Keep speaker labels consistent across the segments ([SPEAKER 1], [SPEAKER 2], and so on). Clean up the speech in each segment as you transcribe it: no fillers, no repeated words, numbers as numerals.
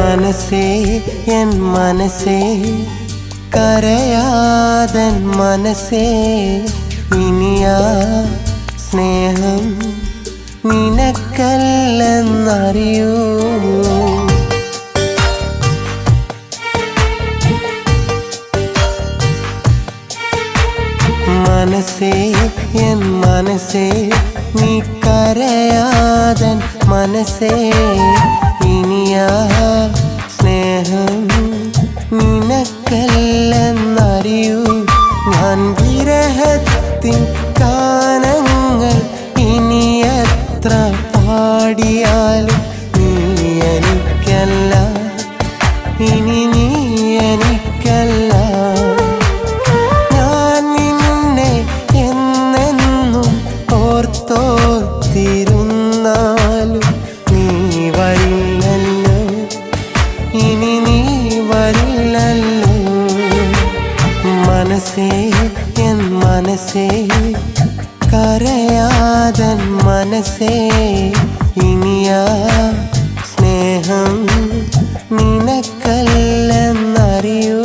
[SPEAKER 1] മനസ്സേ എൻ മനസ്സേ കരയാതൻ മനസ്സേ ഇനിയാ സ്നേഹം നിനക്കല്ലെന്നറിയൂ മനസ്സേ എൻ മനസ്സേ നീ കരയാതൻ മനസ്സേ ഇനിയാ സ്നേഹം നിനക്കല്ലെന്നറിയൂ ഞാൻ വിരഹത്തിൻ ഗാനങ്ങൾ ഇനി എത്ര പാടിയാലും നീ എനിക്കല്ല ഇനി നീ എനിക്കല്ല ഞാൻ നിന്നെ എന്നെന്നും ഓർത്തോർത്തിരുന്നാലും നീ വരില്ലല്ലോ ഇനി നീ വരില്ലല്ലോ മനസ്സേ എൻ മനസ്സേ കരയാതൻ മനസ്സേ ഇനിയാ സ്നേഹം നിനക്കല്ലെന്നറിയൂ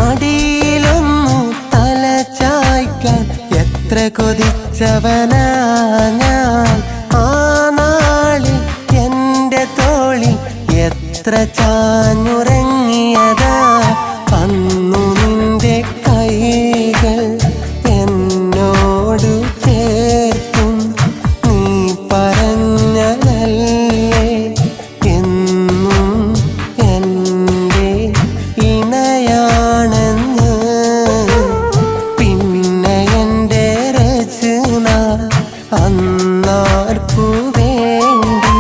[SPEAKER 1] മടിയിലൊന്നു തല ചായ്ക്കാൻ എത്ര കൊതിച്ചവനാ ഞാൻ ആ നാളിൽ എൻ്റെ തോളിൽ എത്ര ചാഞ്ഞുറങ്ങിയതാ അന്നു നിന്റെ കൈകൾ എന്നോട് ചേർത്തും നീ പറഞ്ഞതല്ലേ എന്നും എൻ്റെ ഇണയാണെന്ന് പിന്നെ എൻ്റെ രചന അന്നാർക്കു വേണ്ടി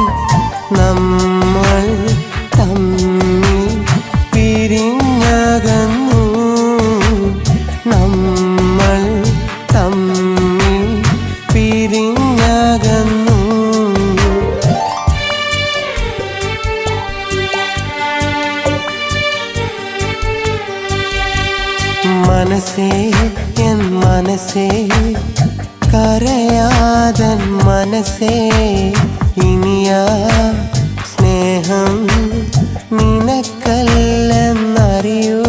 [SPEAKER 1] നമ്മൾ തമ്മിൽ പിരിഞ്ഞകന്നു നമ്മൾ തമ്മിൽ പിരിഞ്ഞകന്നു മനസ്സേ എൻ മനസ്സേ കരയാതൻ മനസ്സേ ഇനിയാ സ്നേഹം നിനക്കല്ലെന്നറിയൂ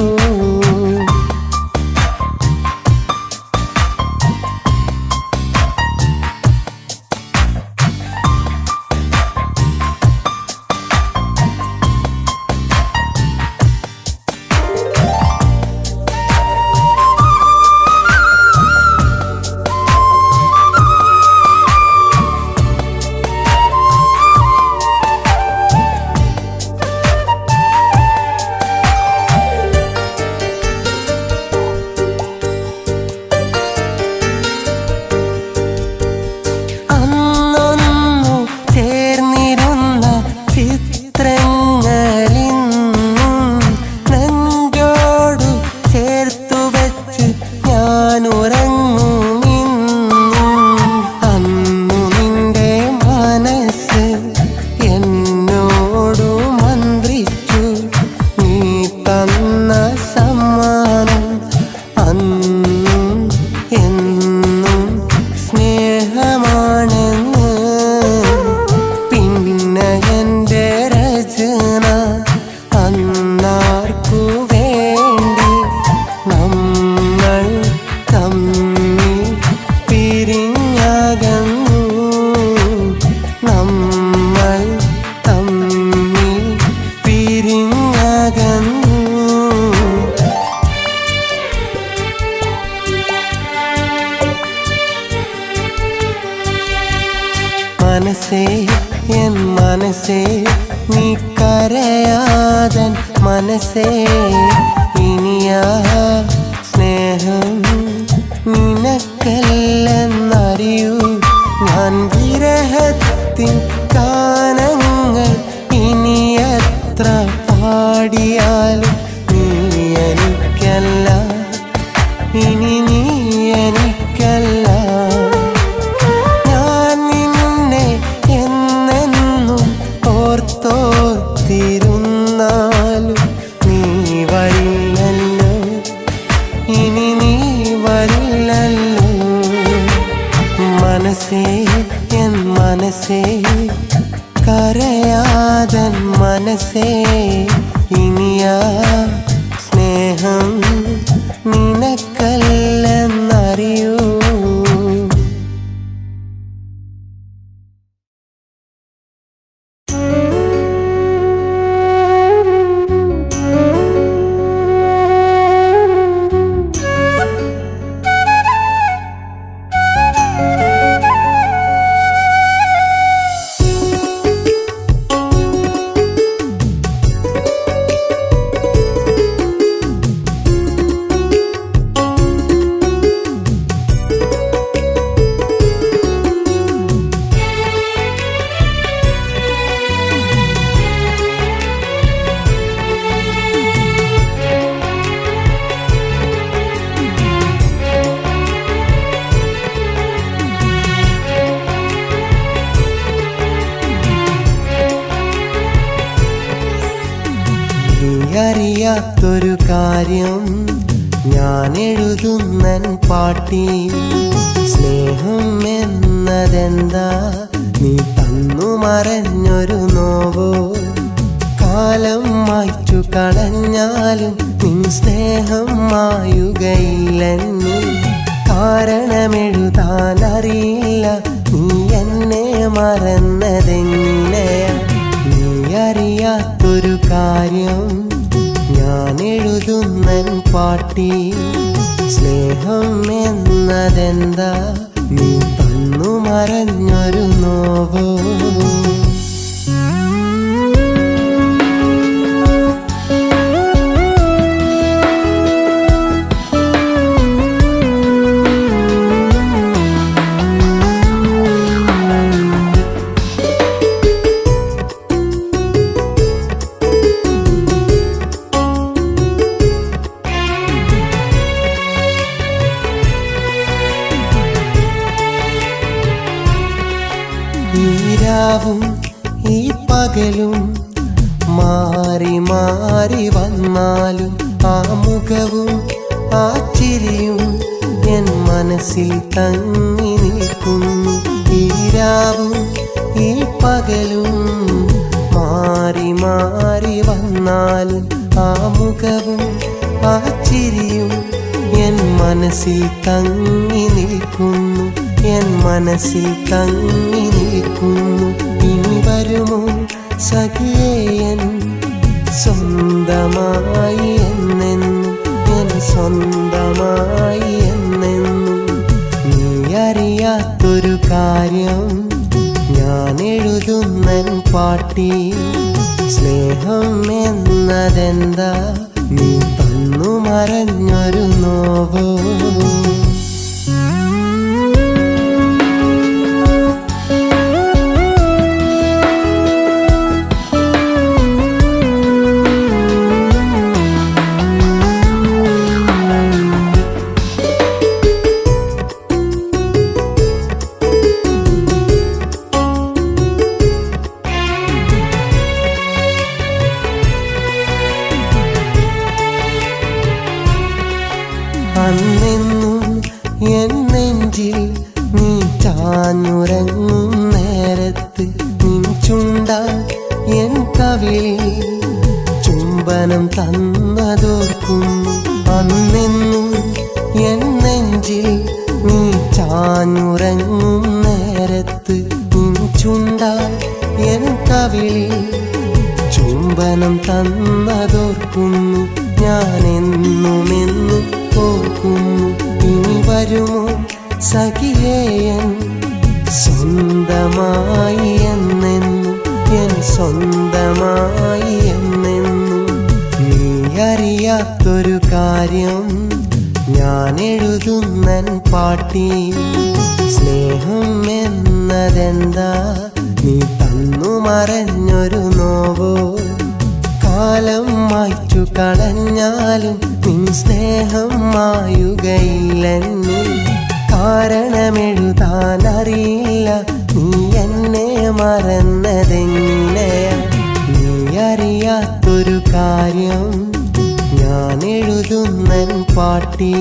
[SPEAKER 1] മനസ്സേ എൻ മനസ്സേ നീ കരയാതൻ മനസ്സേ ഇനിയാ സ്നേഹം നിനക്കല്ലെന്നറിയൂ സ്നേഹത്തിൻ ഗാനങ്ങൾ ഇനി എത്ര പാടിയാലും നീ എനിക്കല്ല, ഇനി നീ എനിക്കല്ല. ഞാൻ നിന്നെ എന്നെന്നും ഓർത്തോർത്തിരുന്നാലും നീ വരില്ലല്ലോ, ഇനി നീ വരില്ലല്ലോ. മനസ്സേ എൻ മനസ്സേ, കരയാതൻ മനസ്സേ, ഇനിയാ സ്നേഹം നിനക്കല്ലെന്നറിയൂ. അറിയാത്തൊരു കാര്യം ഞാൻ എഴുതുന്നൻ പാട്ടിൽ. സ്നേഹം എന്നതെന്താ നീ തന്നു മറഞ്ഞൊരു നോവോ? കാലം മായ്ച്ചു കളഞ്ഞാലും നിൻ സ്നേഹം മായുകയില്ലെന്നിൽ. കാരണമെഴുതാനറിയില്ല നീ എന്നെ മറന്നതെങ്ങനെയാ? നീ അറിയാത്തൊരു കാര്യം ഞാൻ എഴുതുന്നൻ പാട്ടിൽ. സ്നേഹം എന്നതെന്താ നീ തന്നു മറഞ്ഞൊരു നോവോ? ഈ രാവും ഈ പകലും മാറി മാറി വന്നാലും ആ മുഖവും ആ ചിരിയും എൻ മനസ്സിൽ തങ്ങി നിൽക്കുന്നു. ഈ രാവും ഈ പകലും മാറി മാറി വന്നാലും ആ മുഖവും ആ ചിരിയും എൻ മനസ്സിൽ തങ്ങി നിൽക്കുന്നു, എൻ മനസ്സിൽ തങ്ങി നിൽക്കുന്നു. ഇനി വരുമോ സഖിയേ എൻ സ്വന്തമായി എന്നെന്നും, എൻ സ്വന്തമായി എന്നെന്നും. നീ അറിയാത്തൊരു കാര്യം ഞാൻ എഴുതുന്നൻ പാട്ടിൽ. സ്നേഹം എന്നതെന്താ നീ തന്നു മറഞ്ഞൊരു നോവോ? അന്നെന്നും എൻ നെഞ്ചിൽ നീ ചാഞ്ഞുറങ്ങും നേരത്ത് നിൻ ചുണ്ടാൽ എൻ കവിളിൽ ചുംബനം തന്നതോർക്കുന്നു. അന്നെന്നും എൻ നെഞ്ചിൽ നീ ചാഞ്ഞുറങ്ങും നേരത്ത് നിൻ ചുണ്ടാൽ എൻ കവിളിൽ ചുംബനം തന്നതോർക്കുന്നു. ഞാൻ എന്നുമെന്നും ഓർക്കുന്നു. ഇനി വരുമോ സഖിയേ എൻ സ്വന്തമായി എന്നെന്നും, എൻ സ്വന്തമായി എന്നെന്നും. നീ അറിയാത്തൊരു കാര്യം ഞാൻ എഴുതുന്നൻ പാട്ടിൽ. സ്നേഹം എന്നതെന്താ നീ മറഞ്ഞൊരു നോവോ കാലം മായ്ച്ചു കളഞ്ഞാലും നിൻ സ്നേഹം മായുകയില്ലെന്ന് കാരണമെഴുതാനറിയില്ല നീ എന്നെ മറന്നതെങ്ങനെയാ നീ അറിയാത്തൊരു കാര്യം ഞാൻ എഴുതുന്നൻ പാട്ടി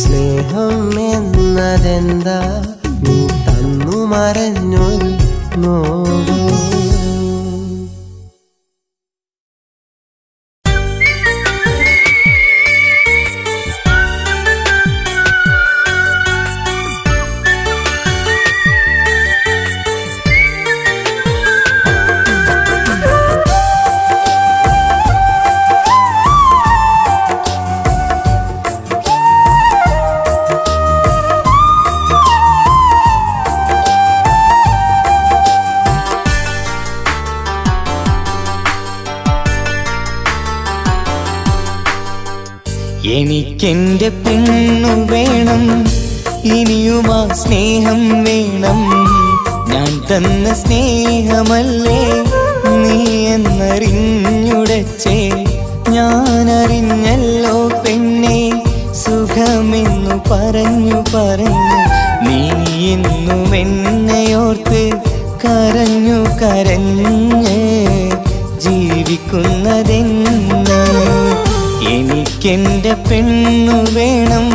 [SPEAKER 1] സ്നേഹം എന്നതെന്താ നീ തന്നു മറഞ്ഞൊരു നോവോ
[SPEAKER 2] എനിക്കെന്റെ പെണ്ണു വേണം ഇനിയും ആ സ്നേഹം വേണം ഞാൻ തന്ന സ്നേഹമല്ലേ നീ എന്നറിഞ്ഞുടച്ചേ ഞാനറിഞ്ഞല്ലോ പെണ്ണെ സുഖമെന്നു പറഞ്ഞു പറഞ്ഞു നീ എന്നും എന്നെയോർത്ത് കരഞ്ഞു കരഞ്ഞ് ജീവിക്കുന്നതെന്ന് എനിക്കെന്റെ പെണ്ണു വേണം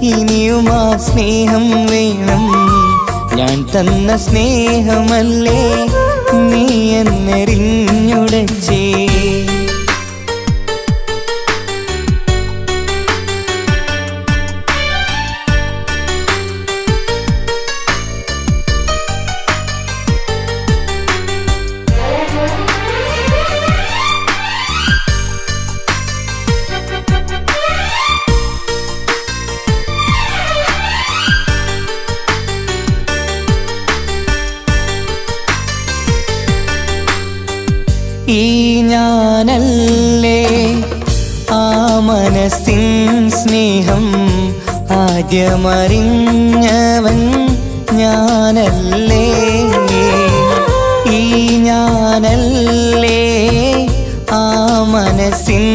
[SPEAKER 2] ഇനിയും ആ സ്നേഹം വേണം ഞാൻ തന്ന സ്നേഹമല്ലേ നീ എന്നറിഞ്ഞുടച്ചേ ഈ ഞാനല്ലേ ആ മനസ്സിൻ സ്നേഹം ആദ്യമറിഞ്ഞവൻ ഞാനല്ലേ ഈ ഞാനല്ലേ ആ മനസ്സിൻ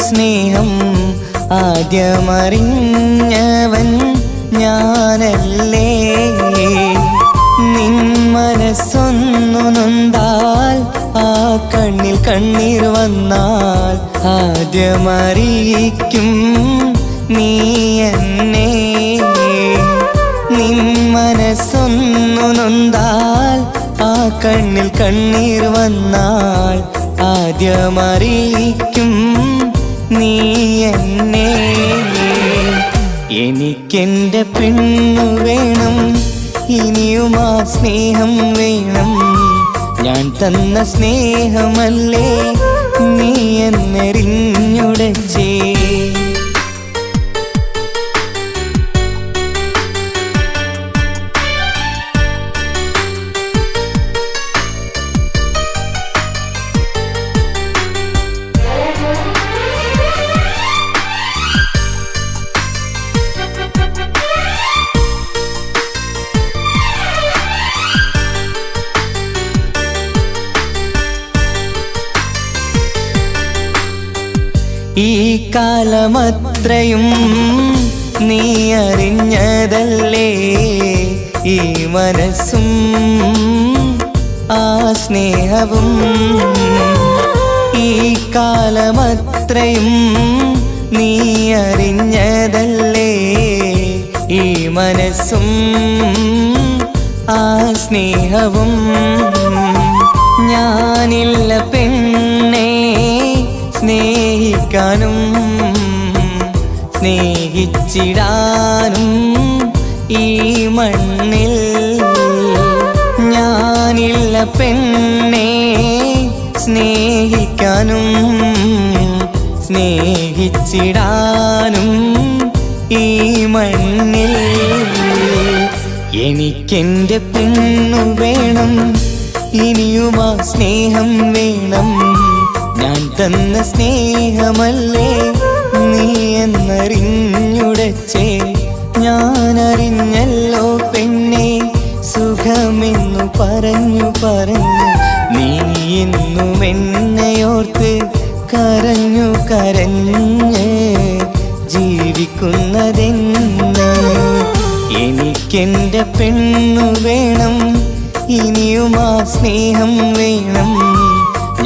[SPEAKER 2] സ്നേഹം ആദ്യമറിഞ്ഞവൻ ഞാനല്ലേ നിൻ മനസ്സൊന്നു നൊന്താൽ ആ കണ്ണിൽ കണ്ണീർ വന്നാൽ ആദ്യമറിയിക്കും നീ എന്നെ നിൻ മനസ്സൊന്നു നൊന്താൽ ആ കണ്ണിൽ കണ്ണീർ വന്നാൽ ആദ്യമറിയിക്കും നീ എന്നെ എനിക്കെന്റെ പെണ്ണു വേണം ഇനിയും ആ സ്നേഹം വേണം ഞാൻ തന്ന സ്നേഹമല്ലേ നീ എന്നറിഞ്ഞുടച്ചേ ഈ കാലമത്രയും നീ അറിഞ്ഞതല്ലേ ഈ മനസ്സും ആ സ്നേഹവും ഈ കാലമത്രയും നീ അറിഞ്ഞതല്ലേ ഈ മനസ്സും ആ സ്നേഹവും ഞാനില്ല പെണ്ണേ സ്നേഹിക്കാനും സ്നേഹിച്ചിടാനും ഈ മണ്ണിൽ ഞാനില്ല പെണ്ണേ സ്നേഹിക്കാനും സ്നേഹിച്ചിടാനും ഈ മണ്ണിൽ എനിക്കെന്റെ പെണ്ണു വേണം ഇനിയും ആ സ്നേഹം വേണം ഞാൻ തന്ന സ്നേഹമല്ലേ നീ എന്നറിഞ്ഞുടച്ചേ ഞാനറിഞ്ഞല്ലോ പെണ്ണെ സുഖമെന്നു പറഞ്ഞു പറഞ്ഞു നീ എന്നും എന്നെയോർത്ത് കരഞ്ഞു കരഞ്ഞ് ജീവിക്കുന്നതെന്ന്. എനിക്കെൻ്റെ പെണ്ണു വേണം, ഇനിയും ആ സ്നേഹം വേണം.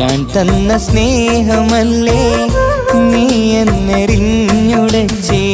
[SPEAKER 2] ഞാൻ തന്ന സ്നേഹമല്ലേ നീ എന്നെറിഞ്ഞുടച്ചേ.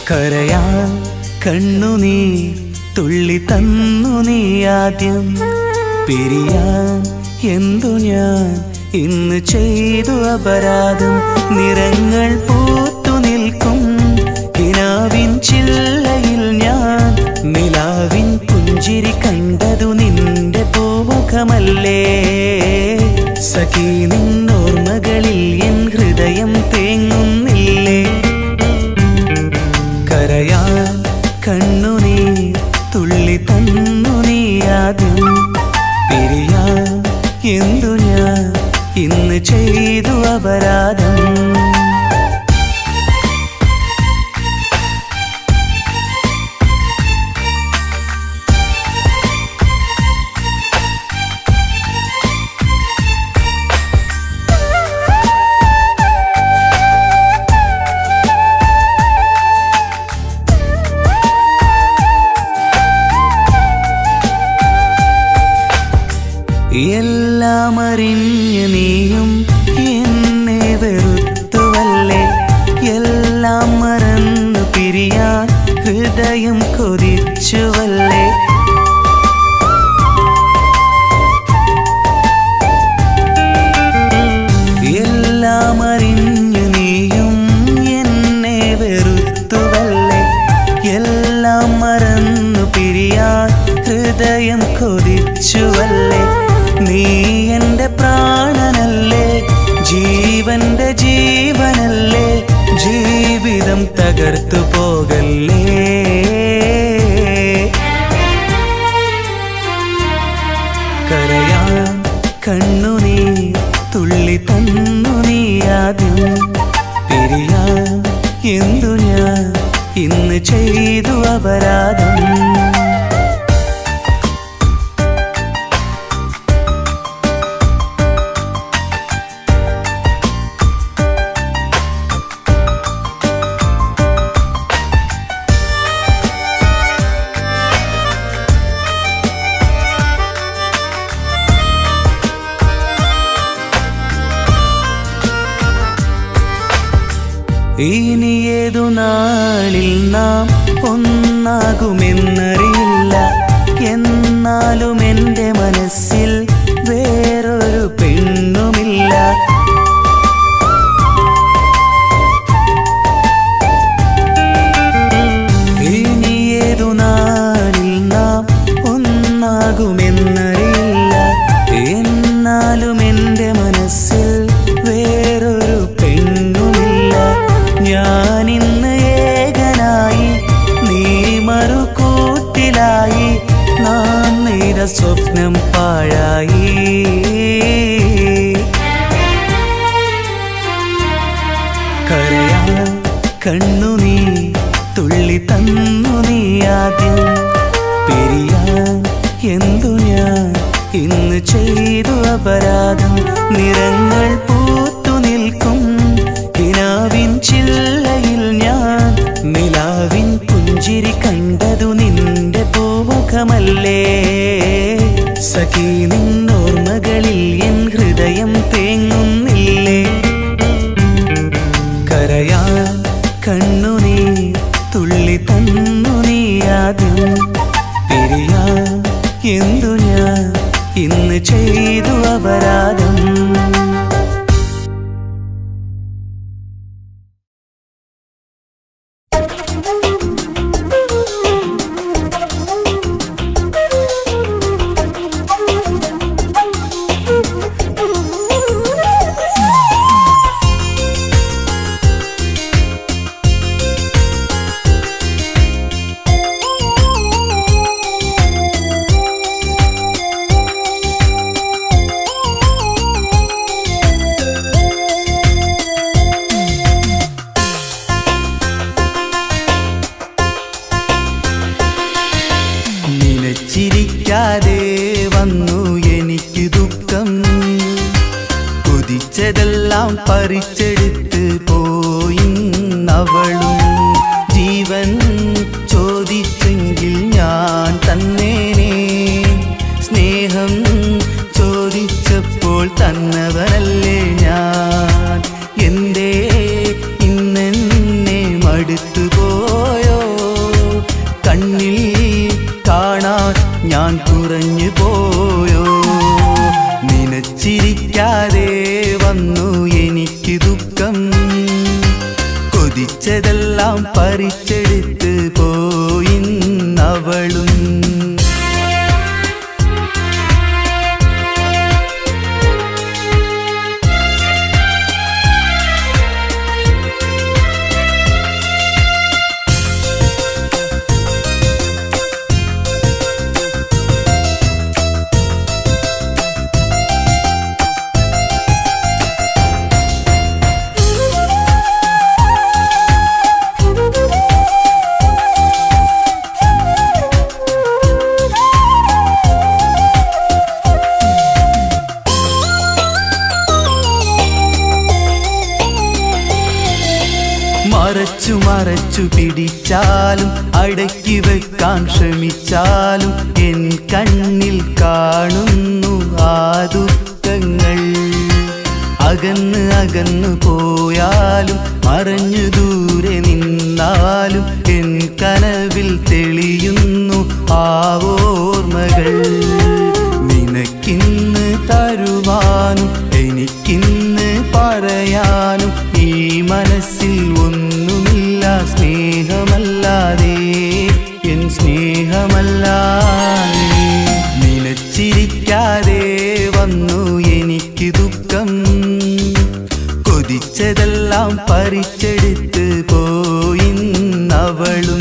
[SPEAKER 2] കരയാൻ കണ്ണുനീർ തുള്ളി തന്നു നീ ആദ്യം. പിരിയാൻ എന്തു ഞാൻ ഇന്ന് ചെയ്തു അപരാധം. നിറങ്ങൾ പൂത്തു നിൽക്കും കിനാവിൻ ചില്ലയിൽ ഞാൻ. നിലാവിൻ പുഞ്ചിരി കണ്ടതു നിന്റെ പൂമുഖമല്ലേ. സഖി നിന്നോർമകളിൽ എൻ ഹൃദയം തേങ്ങുന്നില്ലേ. കരയാൻ കണ്ണുനീർ തുള്ളി തന്നു നീ ആദ്യം. പിരിയാൻ എന്തു ഞാൻ ഇന്ന് ചെയ്തു അപരാധം. എല്ലാം അറിഞ്ഞ് നീയും എന്നെ വെറുത്തുവല്ലേ. എല്ലാം മറന്നു പിരിയാൻ ഹൃദയം കൊതിച്ചുവല്ലേ. എല്ലാം അറിഞ്ഞു നീയും എന്നെ വെറുത്തുവല്ലേ. എല്ലാം മറന്നു പിരിയാൻ ഹൃദയം കൊതിച്ചുവല്ലേ. നീ എൻ്റെ പ്രാണനല്ലേ, ജീവന്റെ ജീവനല്ലേ. ജീവിതം തകർത്തു പോകല്ലേ. കരയാൻ കണ്ണുനീർ തുള്ളി തന്നു നീ ആദ്യം. പിരിയാൻ എന്തു ഞാൻ ഇന്ന് ചെയ്തു അപരാധം. ഇനി ഏതു നാളിൽ നാം ഒന്നാകുമെന്നറിയില്ല. എന്നാലും എൻ്റെ മനസ്സിൽ വേറൊരു പെണ്ണുമില്ല. ഇനി ഏതു നാളിൽ നാം ഒന്നാകുമെന്നറിയില്ല. എന്നാലും എൻ്റെ മനസ്സിൽ വേറൊരു പെണ്ണുമില്ല. ഞാനിന്ന് ഏകനായി, നീ മറുകൂട്ടിലായി. നാം നെയ്ത സ്വപ്നം പാഴായി. കരയാൻ കണ്ണുനീർ തുള്ളി തന്നു നീ ആദ്യം. പിരിയാൻ എന്തു ഞാൻ ഇന്ന് ചെയ്തു അപരാധം. നിറങ്ങൾ പൂത്തു നിൽക്കും കിനാവിൻ ചില്ലയിൽ ഞാൻ. നിലാവിൻ പുഞ്ചിരി കണ്ടതു നിന്റെ പൂമുഖമല്ലേ. സഖി നിന്നോർമകളിൽ എൻ ഹൃദയം തേങ്ങുന്നില്ലേ. കരയാൻ കണ്ണുനീർ തുള്ളി തന്നു നീ ആദ്യം. പിരിയാൻ എന്തു ഞാൻ ഇന്ന് ചെയ്തു അപരാധം. വന്നു എനിക്ക് ദുഃഖം. കൊതിച്ചതെല്ലാം പറിച്ചെടുത്ത് പോയിന്നവളും. ജീവൻ ചോദിച്ചെങ്കിൽ ഞാൻ തന്നേനെ, സ്നേഹം ചോദിച്ചപ്പോൾ തന്നവനല്ലേ ഞാൻ. എന്തേ ഇന്നെന്നെ മടുത്തു പോയോ, കണ്ണിൽ കാണാൻ ഞാൻ കുറഞ്ഞു പോയോ. നിനച്ചിരിക്കാതെ വന്നു എനിക്ക് ദുഃഖം. കൊതിച്ചതെല്ലാം പറിച്ചെടുത്ത് പോയിന്നവളും. മറച്ചു മറച്ചു പിടിച്ചാലും അടക്കി വെക്കാൻ ശ്രമിച്ചാലും എൻ കണ്ണിൽ കാണുന്നു ആ ദുഃഖങ്ങൾ. അകന്ന് അകന്നു പോയാലും മറഞ്ഞു ദൂരെ നിന്നാലും എൻ കനവിൽ തെളിയുന്നു ആ ഓർമ്മകൾ. നിനക്കിന്ന് തരുവാനും എനിക്കിന്ന് പറയാനും ഈ മനസ്സിൽ ഒന്നുമില്ല സ്നേഹമല്ലാതെ, എൻ സ്നേഹമല്ലാതെ. നിനച്ചിരിക്കാതെ വന്നു എനിക്ക് ദുഃഖം. കൊതിച്ചതെല്ലാം പറിച്ചെടുത്ത് പോയിന്നവളും.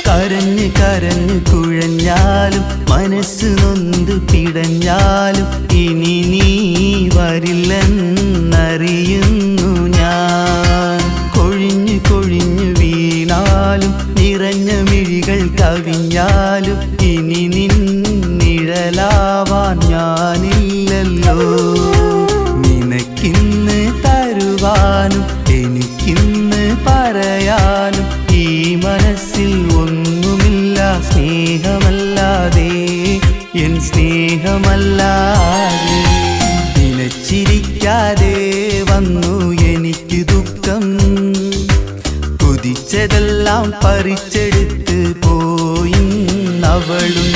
[SPEAKER 2] കരഞ്ഞ് കരഞ്ഞ് കുഴഞ്ഞാലും മനസ്സ് നൊന്ത് പിടഞ്ഞാലും ഇനി നീ വരില്ലെന്നറിയുന്നു ഞാൻ. കൊഴിഞ്ഞു കൊഴിഞ്ഞു വീണാലും നിറഞ്ഞ മിഴികൾ കവിഞ്ഞാലും ഇനി നിൻ നിഴലാവാൻ ഞാനില്ലല്ലോ. നിനക്കിന്ന് തരുവാനും എനിക്കിന്ന് പറയാനും ഈ മനസ്സിൽ ഒന്നുമില്ല സ്നേഹമല്ലാതെ, എൻ സ്നേഹമല്ലാതെ. നിനച്ചിരിക്കാതെ വന്നു എനിക്ക് ദുഃഖം. കൊതിച്ചതെല്ലാം പറിച്ചെടുത്ത് പോയിന്നവളും.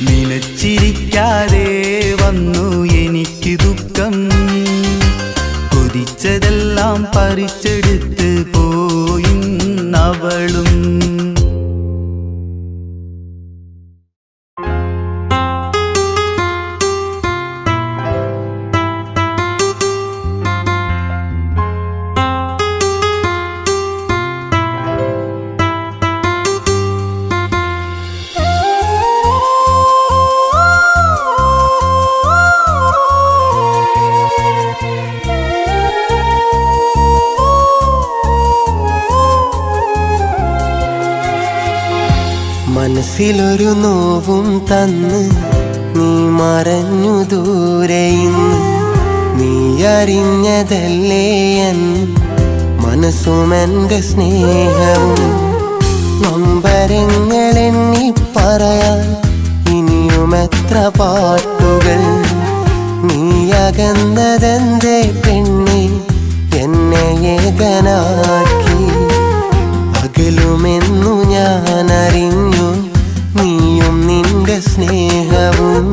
[SPEAKER 2] നിനച്ചിരിക്കാതെ വന്നു എനിക്ക് ദുഃഖം. കൊതിച്ചതെല്ലാം പറിച്ചെടുത്ത് പോയിന്നവളും.
[SPEAKER 1] മനസ്സിലൊരു നോവും തന്ന് നീ മറഞ്ഞു ദൂരെ ഇന്ന്. നീ അറിഞ്ഞതല്ലേ എൻ മനസ്സും എൻ്റെ സ്നേഹവും. നൊമ്പരങ്ങളെണ്ണി പറയാൻ ഇനിയും എത്ര പാട്ടുകൾ. നീ അകന്നതെന്തേ പെണ്ണേ എന്നെ ഏകനാക്കി. അകലുമെന്നു ഞാൻ അറിഞ്ഞു നീയും നിന്റെ സ്നേഹവും,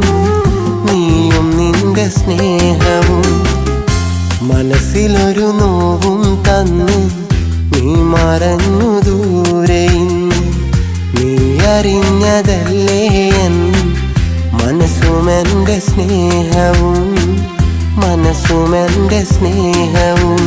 [SPEAKER 1] നീയും നിന്റെ സ്നേഹവും. മനസ്സിലൊരു നോവും മറഞ്ഞു ദൂരെ ഇന്ന്. നീ അറിഞ്ഞതല്ലേ എൻ മനസ്സുമെൻ്റെ സ്നേഹവും, മനസ്സുമെൻ്റെ സ്നേഹവും.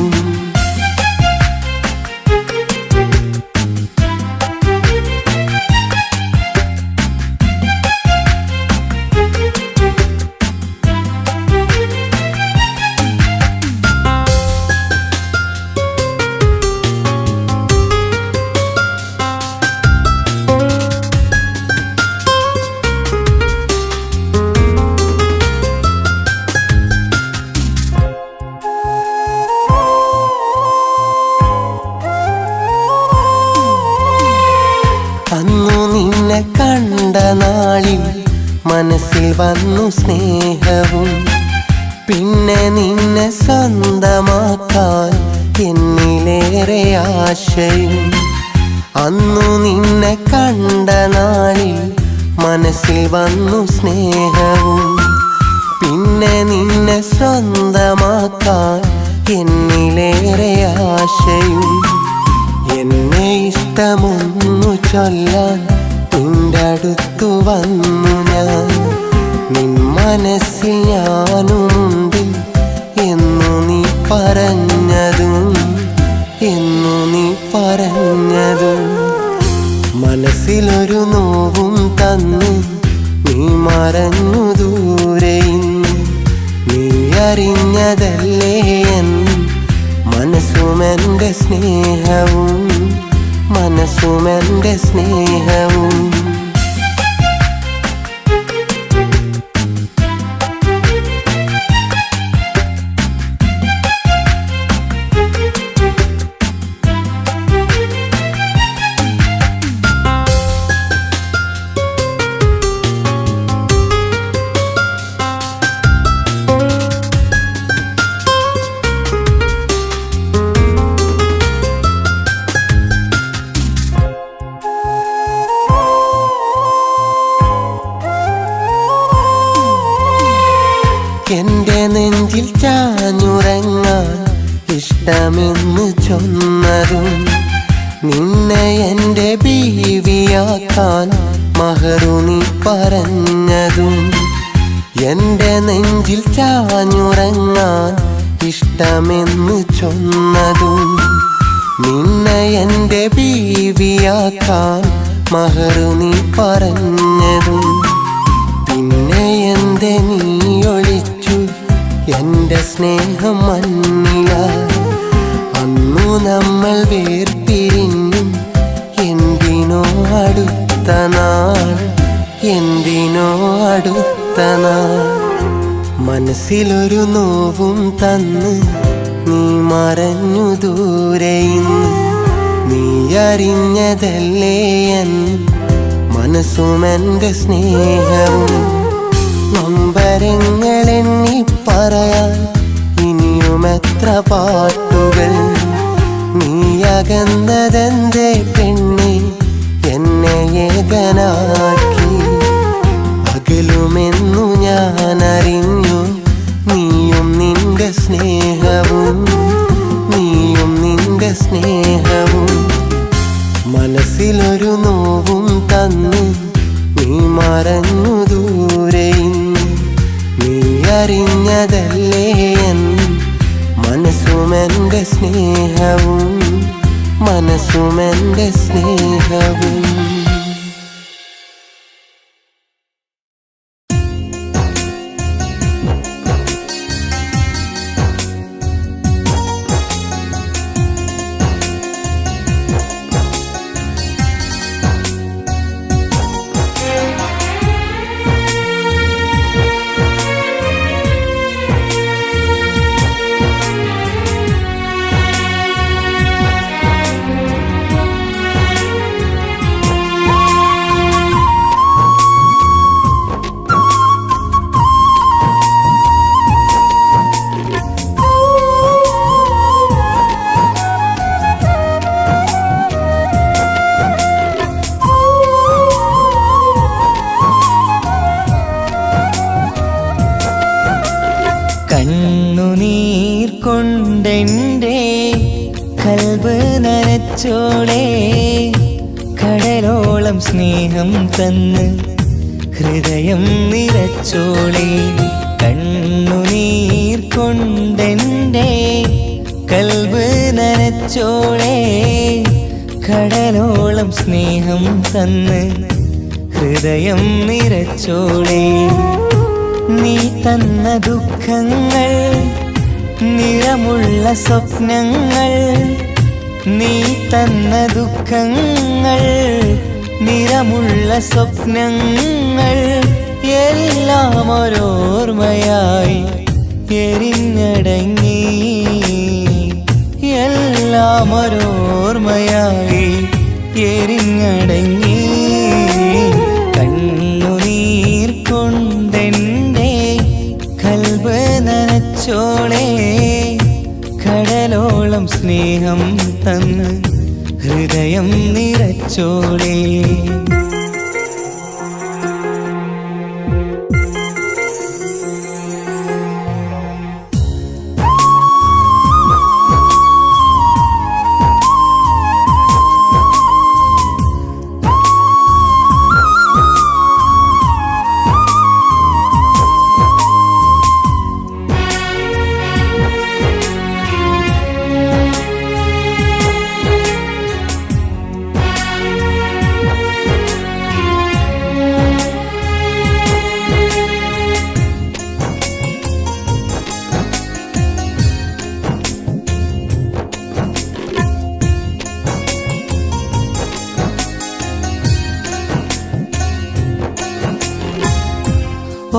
[SPEAKER 1] അന്നു നിന്നെ കണ്ട നാളിൽ മനസ്സിൽ വന്നു സ്നേഹവും, പിന്നെ നിന്നെ സ്വന്തമാക്കാൻ എന്നിലേറെ ആശയും. അന്നു നിന്നെ കണ്ട നാളിൽ മനസ്സിൽ വന്നു സ്നേഹവും, പിന്നെ നിന്നെ സ്വന്തമാക്കാൻ എന്നിലേറെ ആശയും. എന്നെ ഇഷ്ടമൊന്നു ചൊല്ലാൻ നിന്റെ അടുത്തു വന്നു ഞാൻ. നിൻ മനസ്സിൽ ഞാനുമുണ്ട് എന്നു നീ പറഞ്ഞതും, എന്നു നീ പറഞ്ഞതും. മനസ്സിലൊരു നോവും തന്ന് നീ മറഞ്ഞു ദൂരെ ഇന്ന്. നീ അറിഞ്ഞതല്ലേ എൻ മനസ്സുമെൻ്റെ സ്നേഹവും, മനസ്സുമെൻ്റെ സ്നേഹവും. എന്റെ നെഞ്ചിൽ ചാഞ്ഞുറങ്ങാൻ ഇഷ്ടമെന്ന് ചൊന്നതും, നിന്നെ എൻ്റെ ബീവിയാക്കാൻ മഹറു നീ പറഞ്ഞതും. എൻ്റെ നെഞ്ചിൽ ചാഞ്ഞുറങ്ങാൻ ഇഷ്ടമെന്ന് ചൊന്നതും, നിന്നെ എൻ്റെ ബീവിയാക്കാൻ മഹറു നീ പറഞ്ഞതും. പിന്നെ എന്റെ നീ ഒളിച്ചു എൻ്റെ സ്നേഹം മണ്ണിലായി. അന്നു നമ്മൾ വേർപിരിഞ്ഞും എന്തിനോ അടുത്ത നാൾ, എന്തിനോ അടുത്ത നാൾ. മനസ്സിലൊരു നോവും തന്ന് നീ മറഞ്ഞു ദൂരെ ഇന്ന്. നീ അറിഞ്ഞതല്ലേ എൻ മനസ്സുമെൻ്റെ സ്നേഹവും. നൊമ്പരങ്ങളെണ്ണി പറയാൻ ഇനിയും എത്ര പാട്ടുകൾ. നീ അകന്നതെന്തേ പെണ്ണെ എന്നെ ഏകനാക്കി. അകലുമെന്നു ഞാൻ അറിഞ്ഞു നീയും നിന്റെ സ്നേഹവും, നീയും നിന്റെ സ്നേഹവും. മനസ്സിലൊരു നോവും തന്ന് നീ മറഞ്ഞു ദൂരെ ഇന്ന്. നീ അറിഞ്ഞതല്ലേ എൻ മനസ്സുമെൻ്റെ സ്നേഹവും, മനസ്സുമെൻ്റെ സ്നേഹവും.
[SPEAKER 3] കൽബ് നനച്ചോളേ കടലോളം സ്നേഹം തന്ന് ഹൃദയം നിറച്ചോളേ കണ്ണുനീർ കൊണ്ടെൻ്റെ കൽബ് നനച്ചോളേ കടലോളം സ്നേഹം തന്ന് ഹൃദയം നിറച്ചോളേ നീ തന്ന ദുഃഖങ്ങൾ നിറമുള്ള സ്വപ്നങ്ങൾ നീ തന്ന ദുഃഖങ്ങൾ നിറമുള്ള സ്വപ്നങ്ങൾ എല്ലാം ഒരോർമ്മയായി എരിഞ്ഞടങ്ങി എല്ലാം ഒരോർമ്മയായി എരിഞ്ഞടങ്ങി കണ്ണുനീർ കൊണ്ടെൻ്റെ കൽബ് നനച്ചോളേ കടലോളം സ്നേഹം തന്ന് ഹൃദയം നിറച്ചോളേ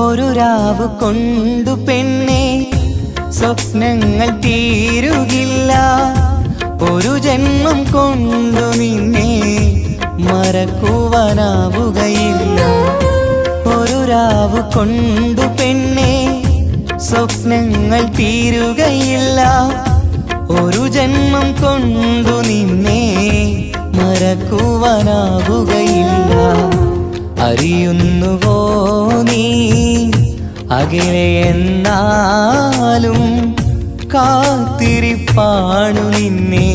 [SPEAKER 3] ഒരു രാവ് കൊണ്ടു പെണ്ണെ സ്വപ്നങ്ങൾ തീരുകില്ല ഒരു ജന്മം കൊണ്ടു നിന്നെ മറക്കുവാനാവുകയില്ല ഒരു രാവ് കൊണ്ടു പെണ്ണെ സ്വപ്നങ്ങൾ തീരുകയില്ല ഒരു ജന്മം കൊണ്ടു നിന്നെ മറക്കുവാനാവുകയില്ല അറിയുന്നുവോ നീ അകലെ എന്നാലും കാത്തിരിപ്പാണു നിന്നെ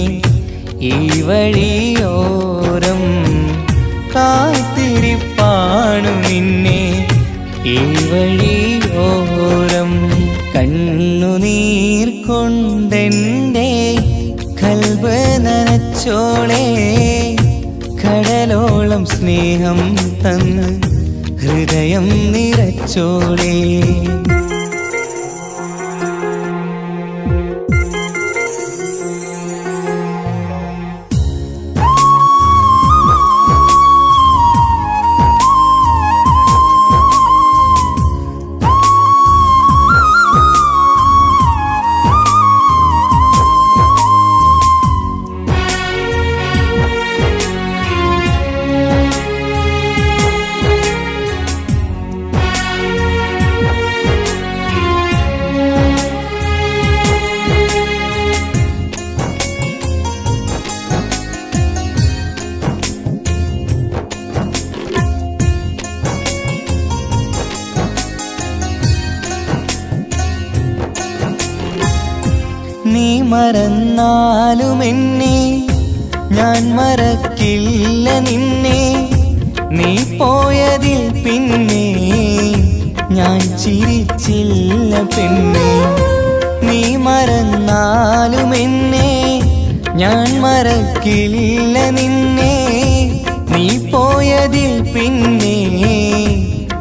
[SPEAKER 3] ഈ വഴിയോരം കാത്തിരിപ്പാണു നിന്നെ ഈ വഴിയോരം കണ്ണുനീർ കൊണ്ടെൻ്റെ കൽബ് നനച്ചോളേ കടലോളം സ്നേഹം തന്ന് ഹൃദയം നിറച്ചോളേ നീ മറന്നാലും എന്നെ ഞാൻ മറക്കില്ല നിന്നെ നീ പോയതിൽ പിന്നെ ഞാൻ ചിരിച്ചില്ല പെണ്ണെ നീ മറന്നാലും എന്നെ ഞാൻ മറക്കില്ല നിന്നെ നീ പോയതിൽ പിന്നെ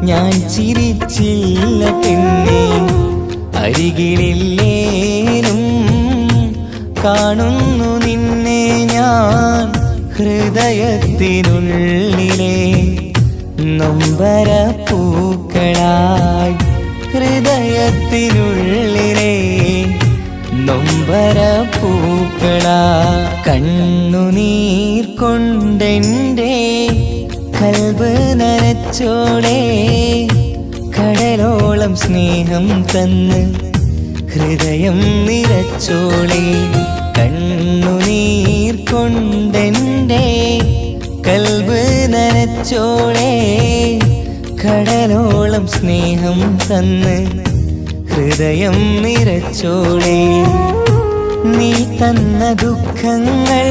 [SPEAKER 3] ഞാൻ ചിരിച്ചില്ല പെണ്ണെ അരികിലില്ലേനും കാണുന്നു നിന്നെ ഞാൻ ഹൃദയത്തിനുള്ളിലെ നൊമ്പര പൂക്കളായി ഹൃദയത്തിനുള്ളിലെ നൊമ്പര പൂക്കളാ കണ്ണുനീർ കൊണ്ടെൻ്റെ കൽബ് നനച്ചോളേ കടലോളം സ്നേഹം തന്ന് ഹൃദയം നിറച്ചോളേ കണ്ണുനീർ കൊണ്ടെൻ്റെ കൽബ് നനച്ചോളേ കടലോളം സ്നേഹം തന്ന് ഹൃദയം നിറച്ചോളേ നീ തന്ന ദുഃഖങ്ങൾ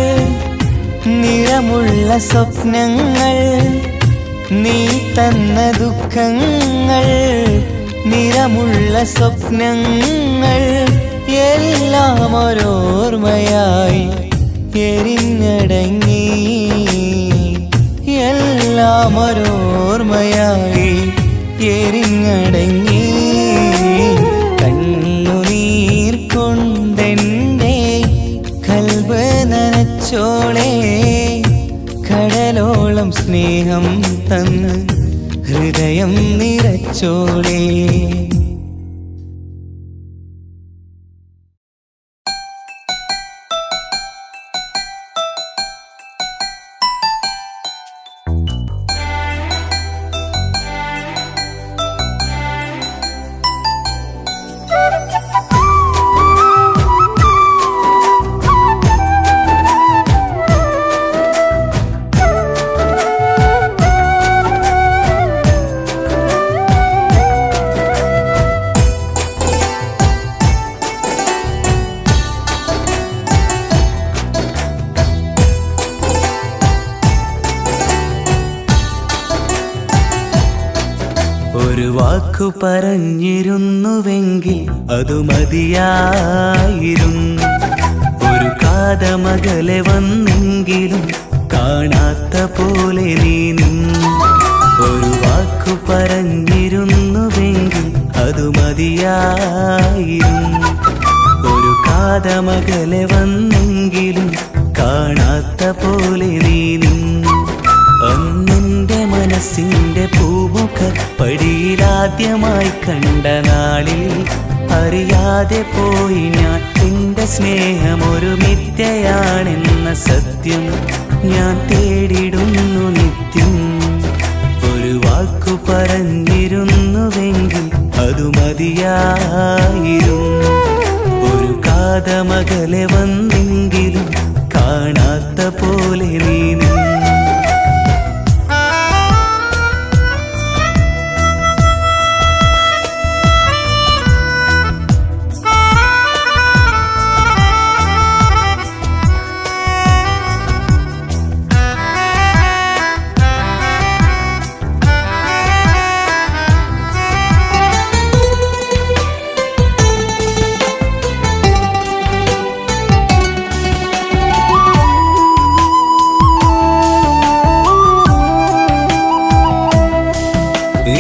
[SPEAKER 3] നിറമുള്ള സ്വപ്നങ്ങൾ നീ തന്ന ദുഃഖങ്ങൾ നിറമുള്ള സ്വപ്നങ്ങൾ എല്ലാം ഒരോർമ്മയായി എരിഞ്ഞടങ്ങി എല്ലാം ഒരോർമ്മയായി എരിഞ്ഞടങ്ങി കണ്ണുനീർ കൊണ്ടെൻ്റെ കൽബ് നനച്ചോളെ കടലോളം സ്നേഹം തന്ന് ഹൃദയം നിറച്ചോളെ
[SPEAKER 2] ഒരു വാക്കു പറഞ്ഞിരുന്നുവെങ്കിൽ അതു മതിയായിരുന്നു. ഒരു കാതമകലെ വന്നെങ്കിലും കാണാത്ത പോലെ നീ നിന്നു. ഒരു വാക്കു പറഞ്ഞിരുന്നുവെങ്കിൽ അതു മതിയായിരുന്നു. ഒരു കാതമകലെ വന്നെങ്കിലും കാണാത്ത പോലെ നീ നിന്നു. അന്നെൻ്റെ മനസ്സിൻ്റെ പൂമുഖ പടിയിലാദ്യമായി കണ്ട നാളിൽ അറിയാതെ പോയി ഞാൻ. എൻ്റെ സ്നേഹമൊരു മിഥ്യയാണെന്ന സത്യം ഞാൻ തേടിടുന്നു നിത്യം. ഒരു വാക്കു പറഞ്ഞിരുന്നുവെങ്കിൽ അതു മതിയായിരുന്നു. ഒരു കാതമകലെ വന്നെങ്കിലും കാണാത്ത പോലെ നീ നിന്നു.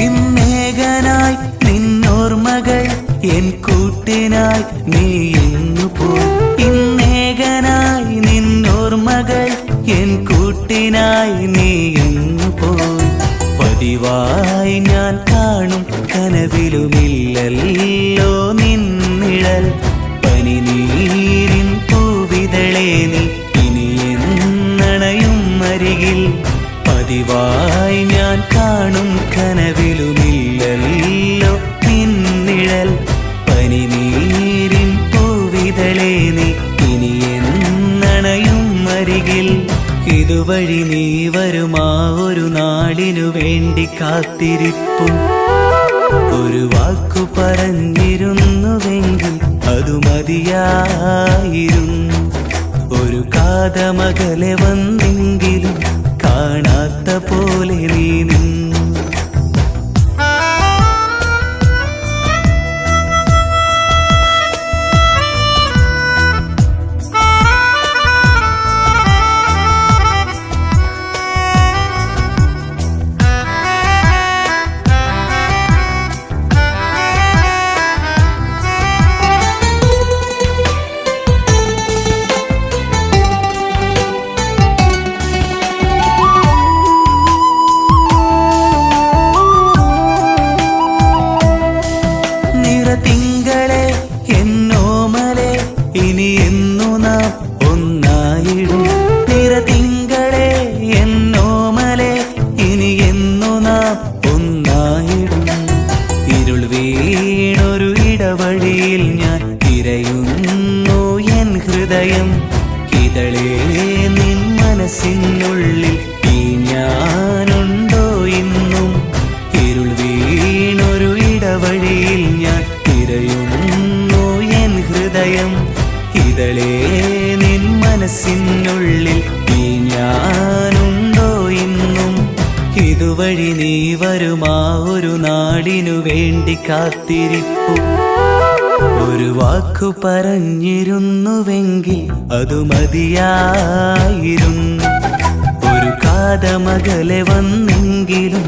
[SPEAKER 2] ഇന്നേകനായി നിന്നോർമ്മകൾ എൻ കൂട്ടിനായി നീ എന്നു പോയി. ഇന്നേകനായി നിന്നോർമ്മകൾ എൻ കൂട്ടിനായി നീ എന്നു പോയി. പതിവായി ഞാൻ കാണും കനവിലുമില്ലല്ലോ നിന്നിഴൽ. പനിനീരിൻ പൂവിതളേ നീ ഇനി എന്നണയും അരികിൽ. പതിവായി ഞാൻ കാണും കനവിലുമില്ലല്ലോ നിന്നിഴൽ. പനിനീരിൻ പൂവിതളേ നീ ഇനി എന്നണയും അരികിൽ. ഇതുവഴി നീ വരുമാ ഒരു നാളിനു വേണ്ടി കാത്തിരിപ്പും. ഒരു വാക്കു പറഞ്ഞിരുന്നുവെങ്കിൽ അതു മതിയായിരുന്നു. ഒരു കാതമകലെ വന്നെങ്കിലും കാണാത്ത പോലെ നീ നിന്നു. തിങ്കളെ എന്നോമലെ ഇനി എന്നു നാം ഒന്നായിടും. തിങ്കളെ എന്നോമലെ ഇനി എന്നു നാം ഒന്നായിടും. ഇരുൾ വീണൊരു ഇടവഴിയിൽ ഞാൻ തിരയുന്നു എൻ ഹൃദയം. ഇതളേ നിൻ മനസ്സിനുള്ളിൽ ഈ ഞാനുണ്ടോ ഇന്നും. ഇരുൾ വീണൊരു ഇടവഴിയിൽ ഞാൻ തിരയുന്നു എൻ ഹൃദയം. ഇതളേ നിൻ മനസ്സിനുള്ളിൽ ഈ ഞാനുണ്ടോ ഇന്നും? ഇതുവഴി നീ വരുമാ ഒരു നാടിനു വേണ്ടി കാത്തിരിപ്പു. ഒരു വാക്കു പറഞ്ഞിരുന്നുവെങ്കിൽ അതു മതിയായിരുന്നു. ഒരു കാതമകലെ വന്നെങ്കിലും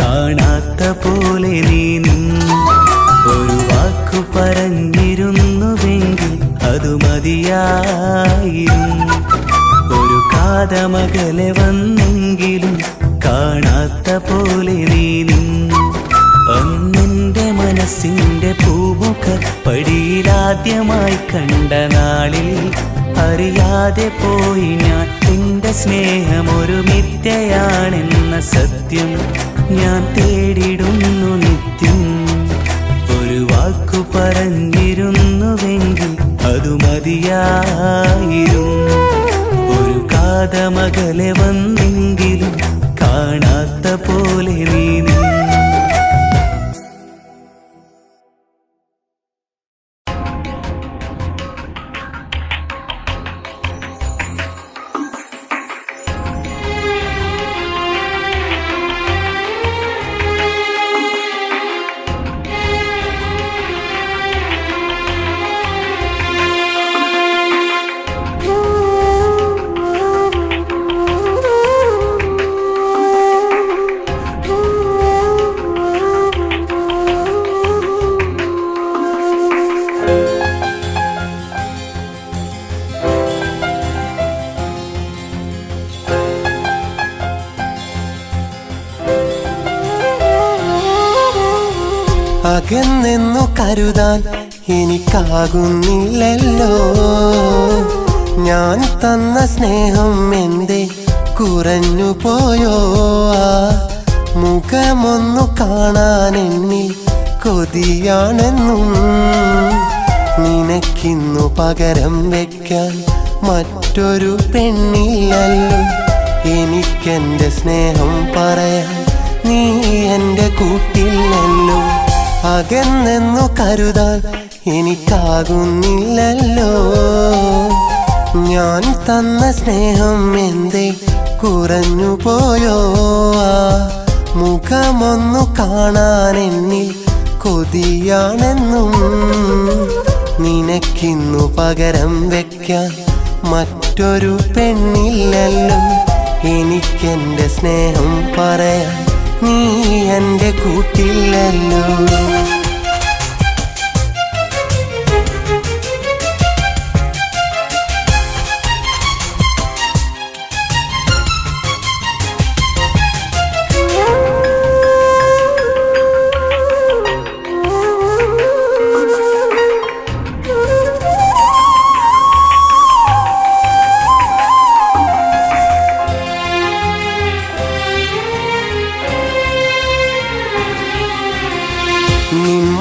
[SPEAKER 2] കാണാത്ത പോലെ നീ നിന്നു. ഒരു വാക്കു പറഞ്ഞിരുന്നുവെങ്കിൽ അതു മതിയായിരുന്നു. ഒരു കാതമകലെ വന്നെങ്കിലും കാണാത്ത പോലെ നീ നിന്നു. അന്നെന്റെ മനസ്സിന്റെ പൂമുഖ പടിയിലാദ്യമായി കണ്ട നാളിൽ അറിയാതെ പോയി ഞാൻ. എന്റെ സ്നേഹമൊരു മിഥ്യയാണെന്ന സത്യം ഞാൻ തേടിടുന്നു നിത്യം. ഒരു വാക്കു പറഞ്ഞിരുന്നുവെങ്കിൽ അതു മതിയായിരുന്നു. ഒരു കാതമകലെ വന്നെങ്കിലും കാണാത്ത പോലെ നീ നിന്നു.
[SPEAKER 1] അകന്നെന്നു കരുതാൻ എനിക്കാകുന്നില്ലല്ലോ. ഞാൻ തന്ന സ്നേഹം എന്തേ കുറഞ്ഞു പോയോ? ആ മുഖമൊന്നു കാണാൻ എന്നിൽ കൊതിയാണെന്നും. നിനക്കിന്നു പകരം വെക്കാൻ മറ്റൊരു പെണ്ണില്ലല്ലോ. എനിക്കെന്റെ സ്നേഹം പറയാൻ നീ എൻ്റെ കൂട്ടില്ലല്ലോ. അകന്നെന്നു കരുതാൻ എനിക്കാകുന്നില്ലല്ലോ. ഞാൻ തന്ന സ്നേഹം എന്തേ കുറഞ്ഞു പോയോ? ആ മുഖമൊന്നു കാണാൻ എന്നിൽ കൊതിയാണെന്നും. നിനക്കിന്നു പകരം വെക്കാൻ മറ്റൊരു പെണ്ണില്ലല്ലോ. എനിക്കെന്റെ സ്നേഹം പറയാൻ നീ എൻ്റെ കൂട്ടില്ലല്ലോ.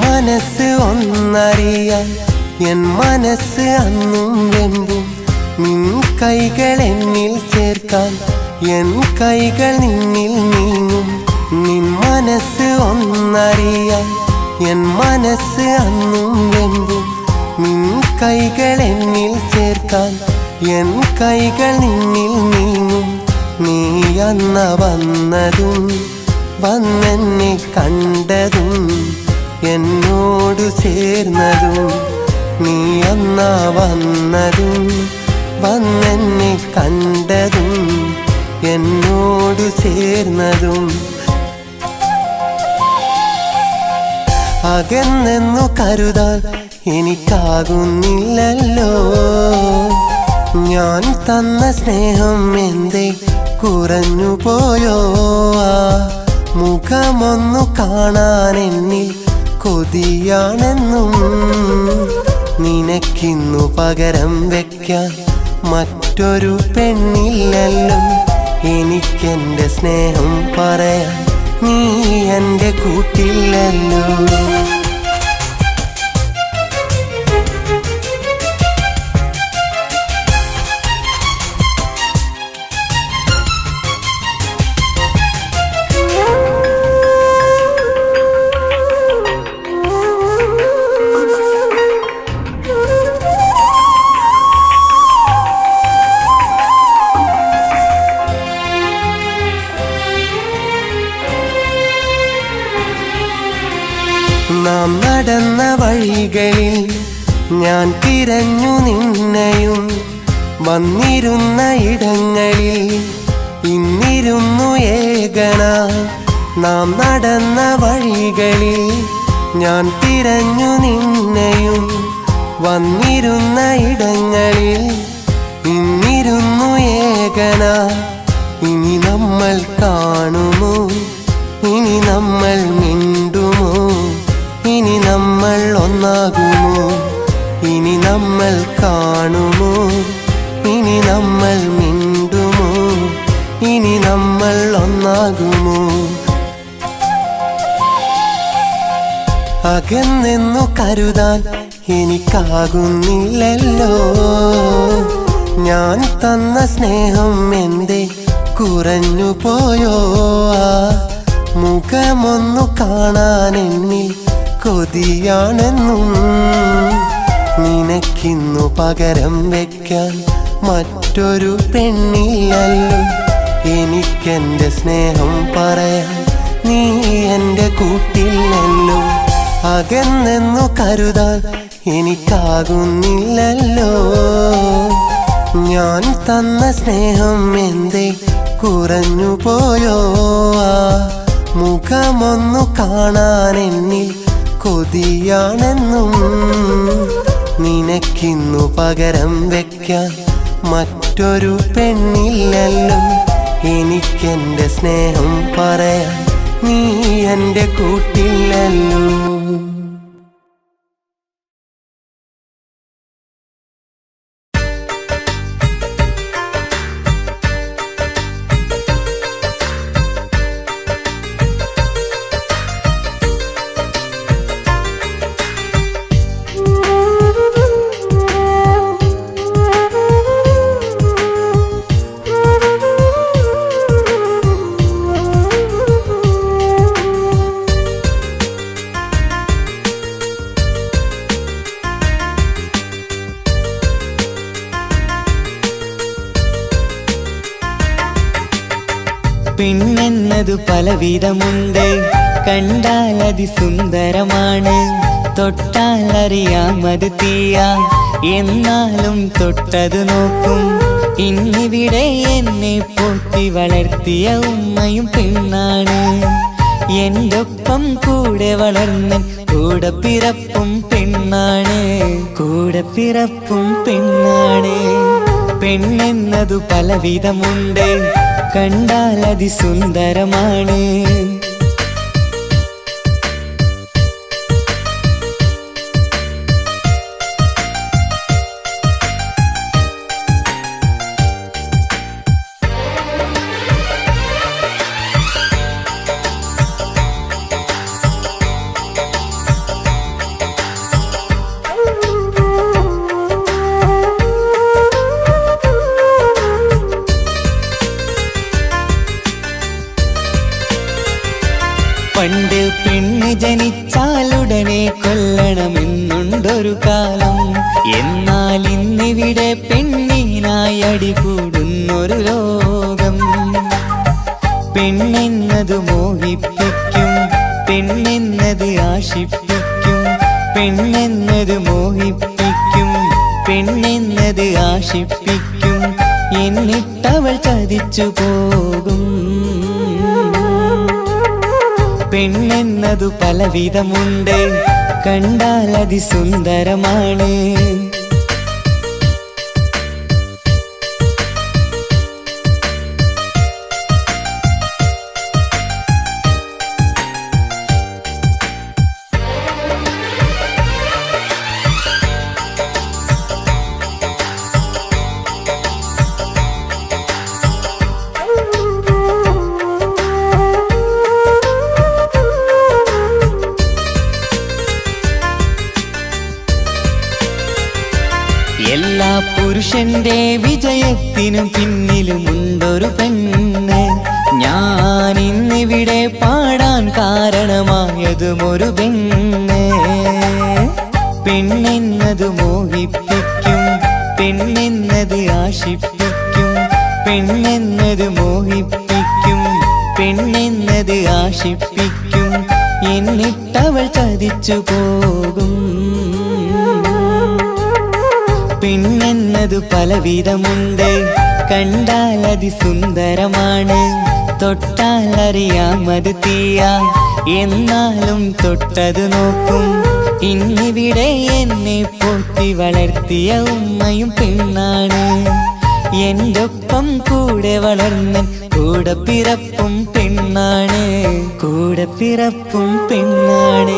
[SPEAKER 1] മനസ്സ് ഒന്നറിയാൻ എൻ മനസ്സ് അന്നും വെമ്പും. നിൻ കൈകൾ എന്നിൽ ചേർക്കാൻ എൻ കൈകൾ നിന്നിൽ നീങ്ങും. നിൻ മനസ്സ് ഒന്നറിയാൻ എൻ മനസ്സ് അന്നും വെമ്പും. നിൻ കൈകൾ എന്നിൽ ചേർക്കാൻ എൻ കൈകൾ നിന്നിൽ നീങ്ങും. നീ അന്ന വന്നതും വന്നെന്നെ കണ്ടതും എന്നോടു ചേർന്നതും. നീ അന്നാ വന്നതും വന്നെന്നെ കണ്ടതും എന്നോടു ചേർന്നതും. അകന്നെന്നു കരുതാൻ എനിക്കാകുന്നില്ലല്ലോ. ഞാൻ തന്ന സ്നേഹം എന്തേ കുറഞ്ഞു പോയോ? ആ മുഖമൊന്നു കാണാൻ എന്നിൽ കൊതിയാണെന്നും. നിനക്കിന്നു പകരം വെക്കാൻ മറ്റൊരു പെണ്ണില്ലല്ലോ. എനിക്കെന്റെ സ്നേഹം പറയാൻ നീ എൻ്റെ കൂട്ടില്ലല്ലോ. നാം നടന്ന വഴികളിൽ ഞാൻ തിരഞ്ഞു നിന്നെയും വന്നിരുന്ന ഇടങ്ങളിൽ ഇന്നിരുന്നു ഏകന നാം നടന്ന വഴികളിൽ ഞാൻ തിരഞ്ഞു നിന്നെയും വന്നിരുന്ന ഇടങ്ങളിൽ ഇന്നിരുന്നു ഏകന ഇനി നമ്മൾ കാണുമോ ഇനി നമ്മൾ മിണ്ടുമോ ഇനി നമ്മൾ ഒന്നാകുമോ ഇനി നമ്മൾ കാണുമോ ഇനി നമ്മൾ മിണ്ടുമോ ഇനി നമ്മൾ ഒന്നാകുമോ അകന്നെന്നു കരുതാൻ എനിക്കാകുന്നില്ലല്ലോ ഞാൻ തന്ന സ്നേഹം എന്തേ കുറഞ്ഞു പോയോ മുഖമൊന്നു കാണാൻ എന്നിൽ കൊതിയാണെന്നും നിനക്കിന്നു പകരം വെക്കാൻ മറ്റൊരു പെണ്ണില്ലല്ലോ എനിക്കെന്റെ സ്നേഹം പറയാൻ നീ എൻ്റെ കൂട്ടില്ലല്ലോ അകന്നെന്നു കരുതാൻ എനിക്കാകുന്നില്ലല്ലോ ഞാൻ തന്ന സ്നേഹം എന്തേ കുറഞ്ഞു പോയോ മുഖമൊന്നു കാണാൻ എന്നിൽ കൊതിയാണെന്നും നിനക്കിന്നു പകരം വെക്കാൻ മറ്റൊരു പെണ്ണില്ലല്ലോ എനിക്കെന്റെ സ്നേഹം പറയാൻ നീ എൻ്റെ കൂട്ടില്ലല്ലോ
[SPEAKER 3] പെണ്ണെന്നതു പലവിധമുണ്ട് കണ്ടാൽ അതിസുന്ദരമാണ് തൊട്ടാലറിയാമത് തീയ എന്നാലും തൊട്ടത് നോക്കും ഇന്നിവിടെ എന്നെ പോറ്റി വളർത്തിയ ഉമ്മയും പെണ്ണാണ് എന്റൊപ്പം കൂടെ വളർന്നൻ കൂടെ പിറപ്പും പെണ്ണാണ് കൂടെ പിറപ്പും പെണ്ണാണ് പെണ്ണെന്നതു പലവിധമുണ്ട് കണ്ടാൽ അതിസുന്ദരമാണ് പണ്ട് പെണ്ണ് ജനിച്ചാലുടനെ കൊല്ലണമെന്നുണ്ടൊരു കാലം എന്നാൽ ഇന്നിവിടെ പെണ്ണിനായി അടികൂടുന്നൊരു ലോകം പെണ്ണെന്നത് മോഹിപ്പിക്കും പെണ്ണെന്നത് ആശിപ്പിക്കും പെണ്ണെന്നത് മോഹിപ്പിക്കും പെണ്ണെന്നത് ആശിപ്പിക്കും എന്നിട്ടവൾ ചതിച്ചു പോകും പെണ്ണെന്നതു പലവിധമുണ്ട് കണ്ടാൽ അതിസുന്ദരമാണ് എല്ലാ പുരുഷന്റെ വിജയത്തിനും പിന്നിലുമുണ്ടൊരു പെണ്ണ് ഞാൻ ഇന്നിവിടെ പാടാൻ കാരണമായതും ഒരു പെണ്ണ് പെണ്ണെന്നത് മോഹിപ്പിക്കും പെണ്ണെന്നത് ആശിപ്പിക്കും പെണ്ണെന്നത് മോഹിപ്പിക്കും പെണ്ണെന്നത് ആശിപ്പിക്കും എന്നിട്ടവൾ ചതിച്ചു പോകും. പെണ്ണെന്നതു പലവിധമുണ്ട്, കണ്ടാൽ അതിസുന്ദരമാണ്, തൊട്ടാൽ അറിയാം അത് തീയാ, എന്നാലും തൊട്ടത് നോക്കും. ഇന്നിവിടെ എന്നെ പോറ്റി വളർത്തിയ ഉമ്മയും പെണ്ണാണ്, എൻ്റെ ഒപ്പം കൂടെ വളർന്ന കൂടെ പിറപ്പും പെണ്ണാണ്, കൂടെ പിറപ്പും പെണ്ണാണ്.